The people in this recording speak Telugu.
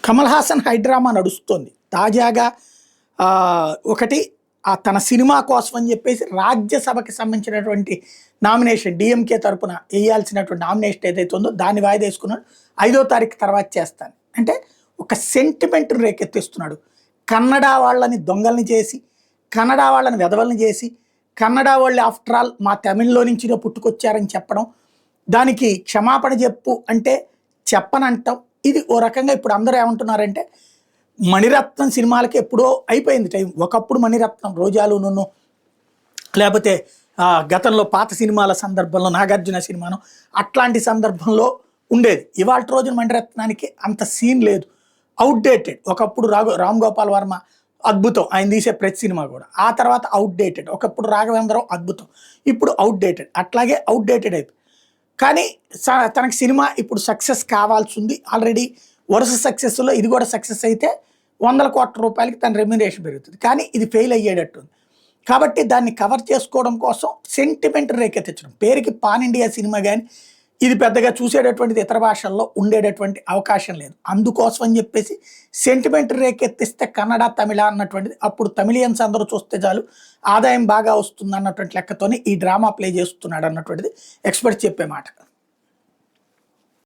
కమల్ హాసన్ హైడ్రామా నడుస్తుంది తాజాగా. ఒకటి తన సినిమా కోసం అని చెప్పేసి రాజ్యసభకి సంబంధించినటువంటి నామినేషన్ డిఎంకే తరపున వేయాల్సినటువంటి నామినేషన్ ఏదైతే ఉందో దాన్ని వాయిదా వేసుకున్నాడు. 5వ తారీఖు తర్వాత చేస్తాను అంటే ఒక సెంటిమెంట్ రేకెత్తిస్తున్నాడు. కన్నడ వాళ్ళని దొంగల్ని చేసి, కన్నడ వాళ్ళని వెధవల్ని చేసి, కన్నడ వాళ్ళు ఆఫ్టర్ ఆల్ మా తమిళ్లో నుంచి పుట్టుకొచ్చారని చెప్పడం, దానికి క్షమాపణ చెప్పు అంటే చెప్పనంటాం. ఇది ఓ రకంగా ఇప్పుడు అందరూ ఏమంటున్నారంటే మణిరత్నం సినిమాలకి ఎప్పుడో అయిపోయింది టైం. ఒకప్పుడు మణిరత్నం రోజాలు నున్ను, లేకపోతే గతంలో పాత సినిమాల సందర్భంలో నాగార్జున సినిమాను అట్లాంటి సందర్భంలో ఉండేది. ఇవాళ రోజున మణిరత్నానికి అంత సీన్ లేదు, అవుట్డేటెడ్. ఒకప్పుడు రామ్ గోపాల్ వర్మ అద్భుతం, ఆయన తీసే ప్రతి సినిమా కూడా. ఆ తర్వాత అవుట్డేటెడ్. ఒకప్పుడు రాఘవేంద్రరావు అద్భుతం, ఇప్పుడు అవుట్డేటెడ్. అట్లాగే అవుట్డేటెడ్ అయిపోయి కానీ తనకి సినిమా ఇప్పుడు సక్సెస్ కావాల్సి ఉంది. ఆల్రెడీ వరుస సక్సెస్లో ఇది కూడా సక్సెస్ అయితే 100 కోట్ల రూపాయలకి తన రెమ్యునరేషన్ పెరుగుతుంది. కానీ ఇది ఫెయిల్ అయ్యేటట్టుంది. కాబట్టి దాన్ని కవర్ చేసుకోవడం కోసం సెంటిమెంట్ రేకెత్తించడం. పేరుకి పాన్ ఇండియా సినిమా కానీ ఇది పెద్దగా చూసేటటువంటిది ఇతర భాషల్లో ఉండేటటువంటి అవకాశం లేదు. అందుకోసం అని చెప్పేసి సెంటిమెంట్ రేకెత్తిస్తే కన్నడ తమిళ అన్నటువంటిది అప్పుడు తమిళియన్స్ అందరూ చూస్తే చాలు ఆదాయం బాగా వస్తుంది అన్నటువంటి లెక్కతోనే ఈ డ్రామా ప్లే చేస్తున్నాడు అన్నటువంటిది ఎక్స్పర్ట్స్ చెప్పే మాట.